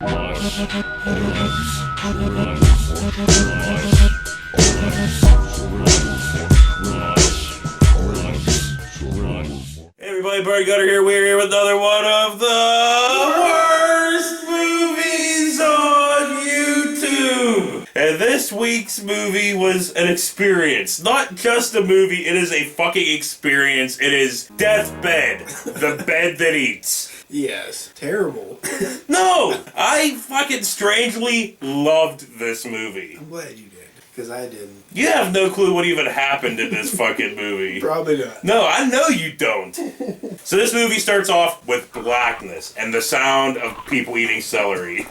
Hey everybody, Barry Gutter here. We're here with another one of the worst movies on YouTube. And this week's movie was an experience. Not just a movie, it is a fucking experience. It is Deathbed, the bed that eats. Yes. Terrible. No! I fucking strangely loved this movie. I'm glad you did, because I didn't. You have no clue what even happened in this fucking movie. Probably not. No, I know you don't. So this movie starts off with blackness and the sound of people eating celery.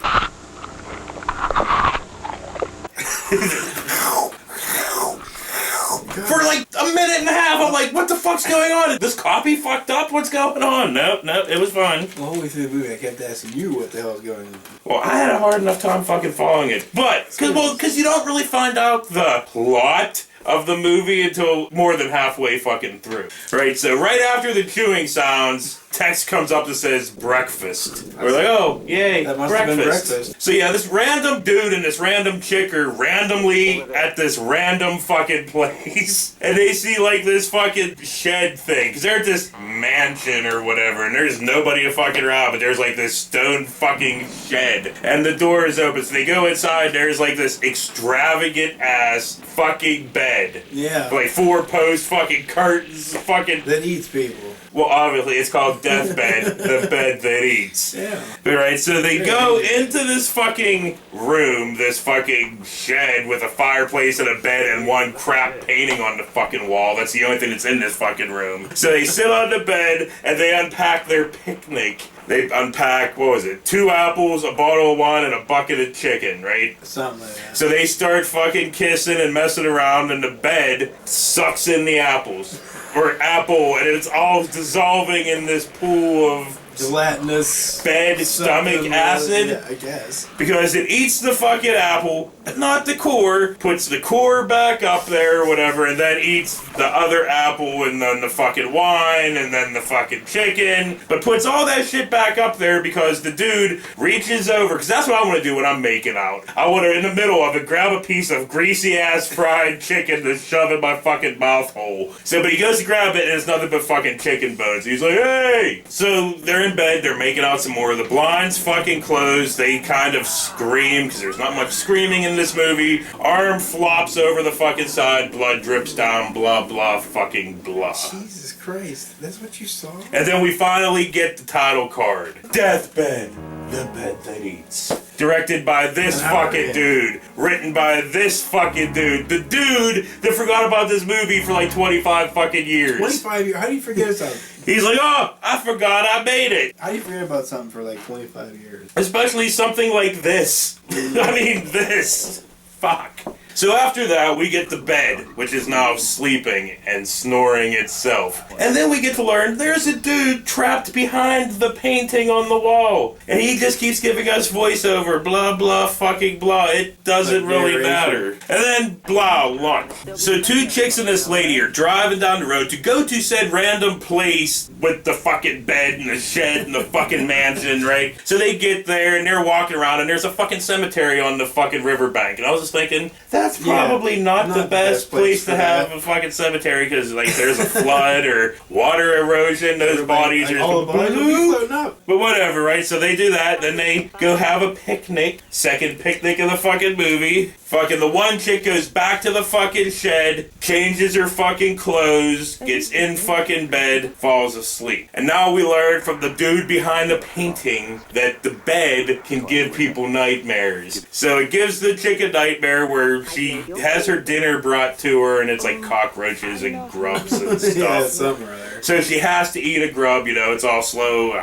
For like a minute and a half, I'm like, what the fuck's going on? Is this copy fucked up? What's going on? No, it was fine. The whole way through the movie, I kept asking you what the hell was going on. Well, I had a hard enough time fucking following it. But, because you don't really find out the plot of the movie until more than halfway fucking through. Right, so right after the chewing sounds, text comes up that says breakfast. We're like, oh, yay, that must have been breakfast. So yeah, this random dude and this random chick are randomly at this random fucking place. And they see like this fucking shed thing. Because they're at this mansion or whatever. And there's nobody fucking around. But there's like this stone fucking shed. And the door is open. So they go inside. There's like this extravagant ass fucking bed. Yeah. Like 4-post fucking curtains. Fucking. That eats people. Well, obviously, it's called Deathbed, the bed that eats. Yeah. Right, so they go into this fucking room, this fucking shed with a fireplace and a bed and one crap painting on the fucking wall. That's the only thing that's in this fucking room. So they sit on the bed and they unpack their picnic. They unpack, 2 apples, a bottle of wine, and a bucket of chicken, right? Something like that. So they start fucking kissing and messing around, and the bed sucks in the apples. Or apple, and it's all dissolving in this pool of gelatinous bed stomach acid. Yeah, I guess. Because it eats the fucking apple, but not the core, puts the core back up there or whatever, and then eats the other apple and then the fucking wine and then the fucking chicken, but puts all that shit back up there because the dude reaches over, because that's what I want to do when I'm making out. I want to, in the middle of it, grab a piece of greasy ass fried chicken to shove in my fucking mouth hole. So, but he goes to grab it and it's nothing but fucking chicken bones. He's like, hey! So they're in bed, they're making out some more. The blinds fucking close. They kind of scream because there's not much screaming in this movie. Arm flops over the fucking side, blood drips down, blah blah fucking blah. Jesus Christ, that's what you saw? And then we finally get the title card. Deathbed, the bed that eats. Directed by this fucking dude. Written by this fucking dude. The dude that forgot about this movie for like 25 fucking years. 25 years? How do you forget something? He's like, oh, I forgot I made it. How do you forget about something for like 25 years? Especially something like this. I mean, this. Fuck. So after that, we get the bed, which is now sleeping and snoring itself. And then we get to learn there's a dude trapped behind the painting on the wall. And he just keeps giving us voiceover, blah, blah, fucking blah. It doesn't really matter. And then, blah, lunch. So 2 chicks and this lady are driving down the road to go to said random place with the fucking bed and the shed and the fucking mansion, right? So they get there and they're walking around and there's a fucking cemetery on the fucking riverbank. And I was just thinking, that's probably not the best place to have a fucking cemetery because, like, there's a flood or water erosion. Those bodies are all the bodies will be floating up. But whatever, right? So they do that. Then they go have a picnic. Second picnic of the fucking movie. Fucking the one chick goes back to the fucking shed, changes her fucking clothes, gets in fucking bed, falls asleep. And now we learn from the dude behind the painting that the bed can give people nightmares. So it gives the chick a nightmare where she has her dinner brought to her and it's like cockroaches and grubs and stuff. Yeah, something right there. So she has to eat a grub, you know, it's all slow. She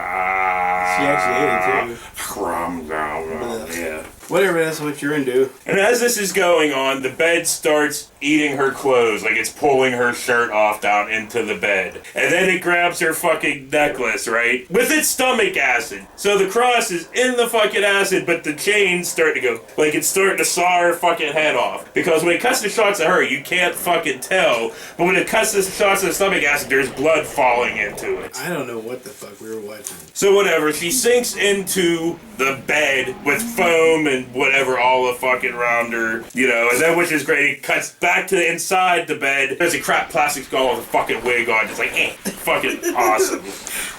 actually ate it too. Yeah. Whatever, that's what you're into. And as this is going on, the bed starts eating her clothes, like it's pulling her shirt off down into the bed. And then it grabs her fucking necklace, right? With its stomach acid. So the cross is in the fucking acid, but the chain's starting to go, like it's starting to saw her fucking head off. Because when it cuts the shots of her, you can't fucking tell. But when it cuts the shots of the stomach acid, there's blood falling into it. I don't know what the fuck we were watching. So whatever, she sinks into the bed with foam and whatever all the fucking around her, you know, and then, which is great, it cuts back to inside the bed. There's a crap plastic skull with a fucking wig on. It's like, fucking awesome.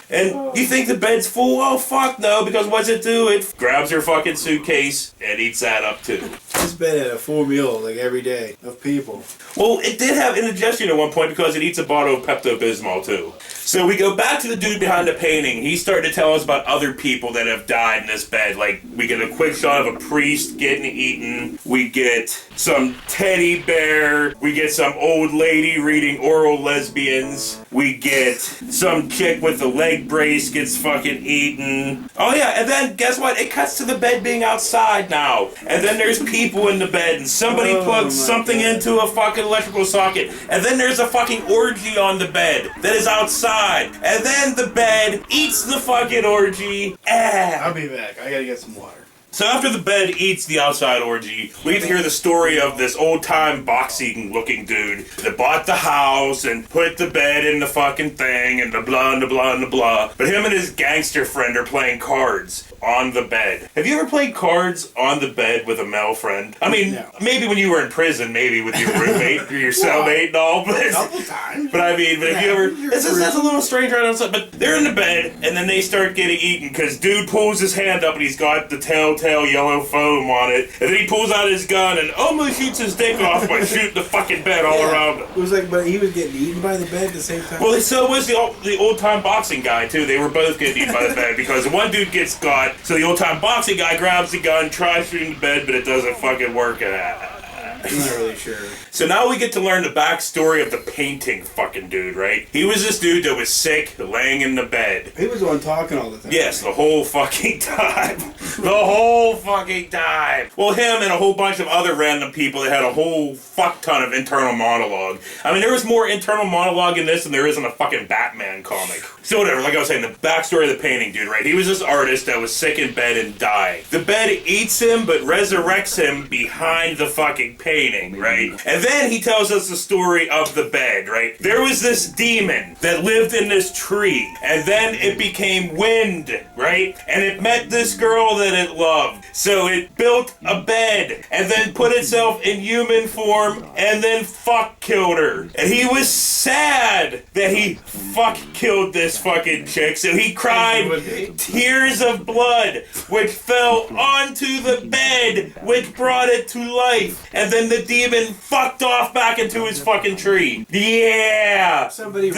And you think the bed's full? Oh, fuck no, because what's it do? It grabs her fucking suitcase and eats that up too. This bed had a full meal, like, every day of people. Well, it did have indigestion at one point because it eats a bottle of Pepto-Bismol too. So we go back to the dude behind the painting. He's starting to tell us about other people that have died in this bed. Like, we get a quick shot of a priest getting eaten. We get some teddy bear. We get some old lady reading Oral Lesbians. We get some chick with a leg brace gets fucking eaten. Oh yeah, and then guess what? It cuts to the bed being outside now. And then there's people in the bed and somebody plugs something into a fucking electrical socket. And then there's a fucking orgy on the bed that is outside. And then the bed eats the fucking orgy. I'll be back. I gotta get some water. So after the bed eats the outside orgy, we get to hear the story of this old-time boxing-looking dude that bought the house and put the bed in the fucking thing and the blah and the blah and the blah. But him and his gangster friend are playing cards on the bed. Have you ever played cards on the bed with a male friend? I mean, maybe when you were in prison, maybe with your roommate or your cellmate and all. But, a couple times. But I mean, if you ever... That's a little strange right outside. But they're in the bed, and then they start getting eaten because dude pulls his hand up and he's got the telltale yellow foam on it, and then he pulls out his gun and almost shoots his dick off by shooting the fucking bed all around him. It was like, but he was getting eaten by the bed at the same time. Well, so was the old-time boxing guy, too. They were both getting eaten by the bed because the one dude gets got, so the old-time boxing guy grabs the gun, tries shooting the bed, but it doesn't fucking work. I'm not really sure. So now we get to learn the backstory of the painting fucking dude, right? He was this dude that was sick, laying in the bed. He was the one talking all the time. Yes, the whole fucking time. The whole fucking time. Well, him and a whole bunch of other random people that had a whole fuck ton of internal monologue. I mean, there was more internal monologue in this than there is in a fucking Batman comic. So whatever, like I was saying, the backstory of the painting dude, right? He was this artist that was sick in bed and died. The bed eats him, but resurrects him behind the fucking painting, right? And then he tells us the story of the bed, right? There was this demon that lived in this tree, and then it became wind, right? And it met this girl that it loved. So it built a bed, and then put itself in human form, and then fuck killed her. And he was sad that he fuck killed this fucking chick, so he cried tears of blood, which fell onto the bed, which brought it to life. And then the demon fucked off back into his fucking tree. Yeah! Somebody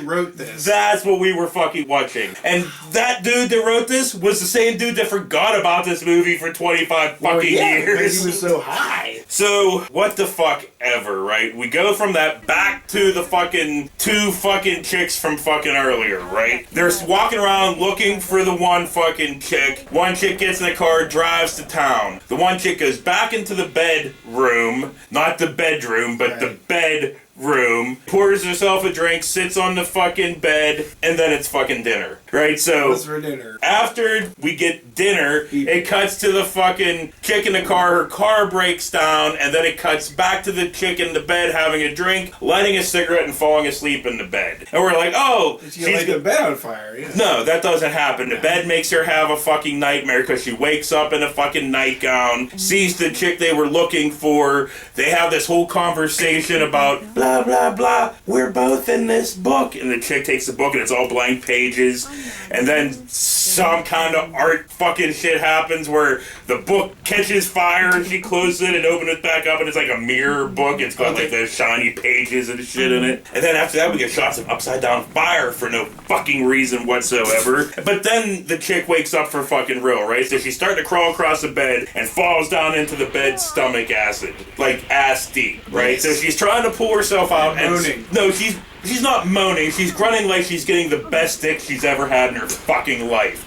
wrote this. That's what we were fucking watching. And that dude that wrote this was the same dude that forgot about this movie for 25 fucking years. He was so high. So, what the fuck ever, right? We go from that back to the fucking two fucking chicks from fucking earlier, right? They're walking around looking for the one fucking chick. One chick gets in the car, drives to town. The one chick goes back into the bedroom, not the bedroom, but the bedroom, pours herself a drink, sits on the fucking bed, and then it's fucking dinner, right? So what's for dinner? After we get dinner, it cuts to the fucking chick in the car, her car breaks down, and then it cuts back to the chick in the bed having a drink, lighting a cigarette, and falling asleep in the bed. And we're like, oh, she's light the bed on fire. Yeah. No, that doesn't happen. The bed makes her have a fucking nightmare because she wakes up in a fucking nightgown, sees the chick they were looking for. They have this whole conversation about blah, blah, blah. We're both in this book. And the chick takes the book and it's all blank pages. And then some kind of art fucking shit happens where the book catches fire and she closes it and opens it back up and it's like a mirror book. It's got like those shiny pages and shit in it. And then after that we get shots of upside down fire for no fucking reason whatsoever. But then the chick wakes up for fucking real, right? So she's starting to crawl across the bed and falls down into the bed's stomach acid. Like ass deep, right? Yes. So she's trying to pull herself out and moaning. No, she's not moaning. She's grunting like she's getting the best dick she's ever had in her fucking life.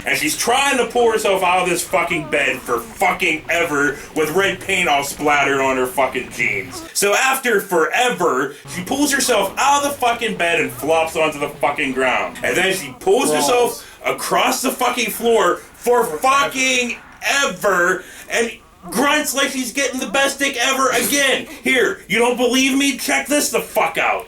And she's trying to pull herself out of this fucking bed for fucking ever with red paint all splattered on her fucking jeans. So after forever, she pulls herself out of the fucking bed and flops onto the fucking ground. And then she pulls herself across the fucking floor for fucking ever. And grunts like she's getting the best dick ever again. Here, you don't believe me? Check this the fuck out.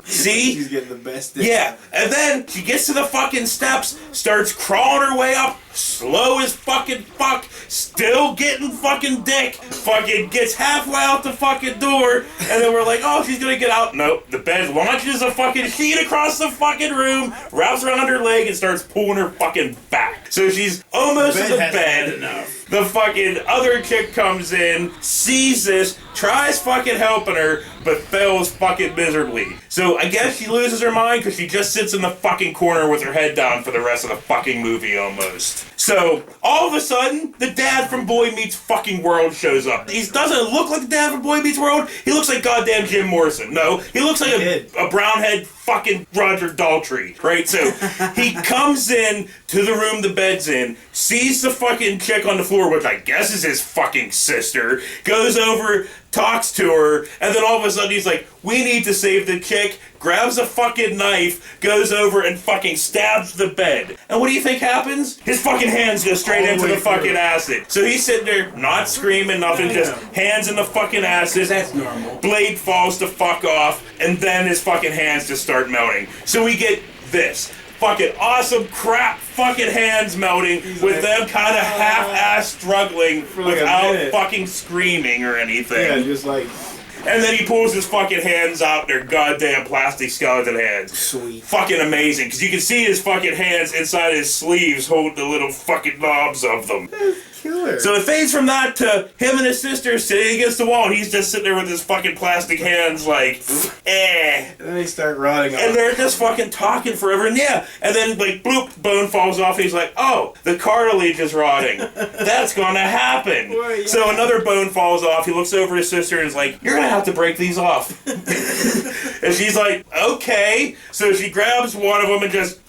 See? She's getting the best dick. Yeah, and then she gets to the fucking steps, starts crawling her way up, slow as fucking fuck, still getting fucking dick, fucking gets halfway out the fucking door, and then we're like, oh, she's gonna get out. Nope, the bed launches a fucking sheet across the fucking room, wraps around her leg, and starts pulling her fucking back. So she's almost in the bed. Enough. The fucking other chick comes in, sees this, tries fucking helping her, but fails fucking miserably. So I guess she loses her mind because she just sits in the fucking corner with her head down for the rest of the fucking movie almost. So all of a sudden, the dad from Boy Meets fucking World shows up. He doesn't look like the dad from Boy Meets World. He looks like goddamn Jim Morrison. No, he looks like a brownhead fucking Roger Daltrey, right? So he comes in to the room the bed's in, sees the fucking chick on the floor, which I guess is his fucking sister, goes over, talks to her, and then all of a sudden he's like, we need to save the chick, grabs a fucking knife, goes over and fucking stabs the bed. And what do you think happens? His fucking hands go straight into the fucking acid. So he's sitting there, not screaming, nothing, just hands in the fucking acid. That's normal. Blade falls the fuck off, and then his fucking hands just start melting. So we get this. Fucking awesome crap fucking hands melting with them kind of half-ass struggling without fucking screaming or anything. Yeah, just like... And then he pulls his fucking hands out, their goddamn plastic skeleton hands. Sweet. Fucking amazing, because you can see his fucking hands inside his sleeves holding the little fucking knobs of them. Killer. So it fades from that to him and his sister sitting against the wall, and he's just sitting there with his fucking plastic hands like, eh. And then they start rotting And off. they're just fucking talking forever, and and then like, bloop, bone falls off, and he's like, oh, the cartilage is rotting. That's gonna happen. Boy, yeah. So another bone falls off, he looks over at his sister and is like, you're gonna have to break these off. And she's like, okay. So she grabs one of them and just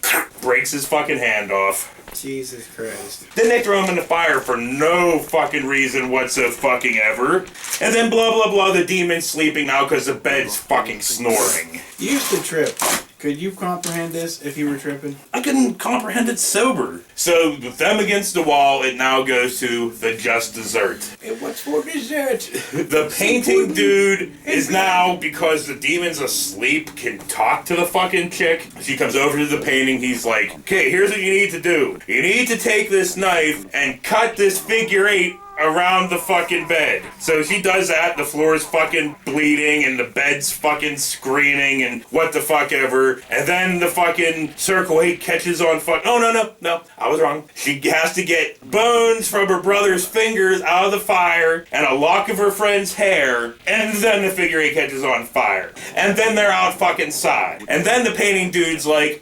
breaks his fucking hand off. Jesus Christ. Then they throw him in the fire for no fucking reason whatsoever. And then blah blah blah, the demon's sleeping now because the bed's fucking snoring. You used to trip. Could you comprehend this if you were tripping? I couldn't comprehend it sober. So with them against the wall, it now goes to the just dessert. Hey, what's for dessert? The painting dude is now, because the demon's asleep, can talk to the fucking chick. She comes over to the painting. He's like, okay, here's what you need to do. You need to take this knife and cut this figure 8 around the fucking bed. So she does that, the floor is fucking bleeding, and the bed's fucking screaming, and what the fuck ever. And then the fucking circle 8 catches on no, I was wrong. She has to get bones from her brother's fingers out of the fire, and a lock of her friend's hair, and then the figure 8 catches on fire. And then they're out fucking side. And then the painting dude's like,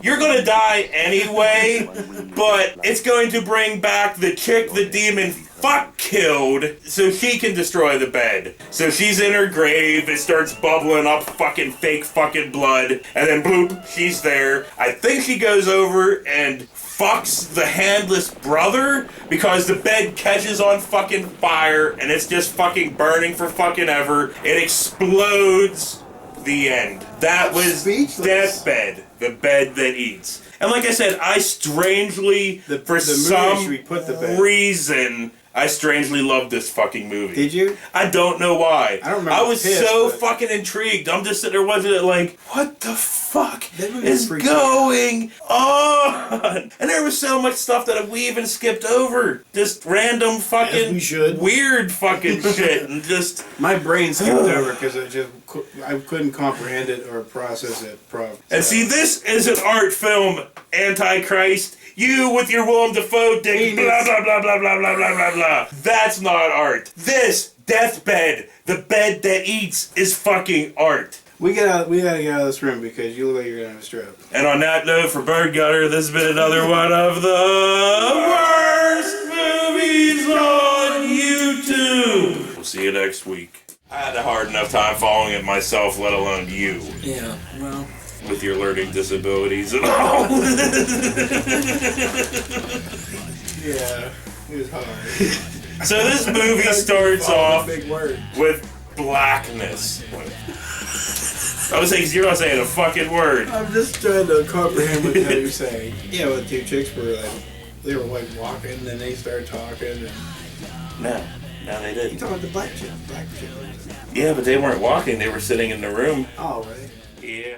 you're gonna die anyway, but it's going to bring back the chick the demon fuck killed so she can destroy the bed. So she's in her grave, it starts bubbling up fucking fake fucking blood, and then bloop, she's there. I think she goes over and fucks the handless brother because the bed catches on fucking fire and it's just fucking burning for fucking ever. It explodes. The end. That was Deathbed, the bed that eats. And like I said, I strangely, for some reason, I strangely loved this fucking movie. Did you? I don't know why. I don't remember. I was fucking intrigued. I'm just sitting there watching it like, what the fuck is going on? And there was so much stuff that we even skipped over. Just random fucking weird fucking shit. And just... My brain skipped over because I couldn't comprehend it or process it properly. And see, this is an art film, Antichrist. You with your Willem Dafoe dick, blah, blah, blah, blah, blah, blah, blah, blah, blah. That's not art. This, Deathbed, the bed that eats, is fucking art. We gotta get out of this room because you look like you're gonna have a stroke. And on that note, for Bird Gutter, this has been another one of the worst movies on YouTube. We'll see you next week. I had a hard enough time following it myself, let alone you. Yeah, well... With your learning disabilities and all. Yeah, it was hard. So this movie starts off with blackness. I was saying, 'cause you're not saying a fucking word. I'm just trying to comprehend what you're saying. Yeah, well, two chicks were like, they were like walking, and then they started talking. And No, they you didn't. talking about the black chick? Yeah, but they weren't walking. They were sitting in the room. Oh, right. Yeah.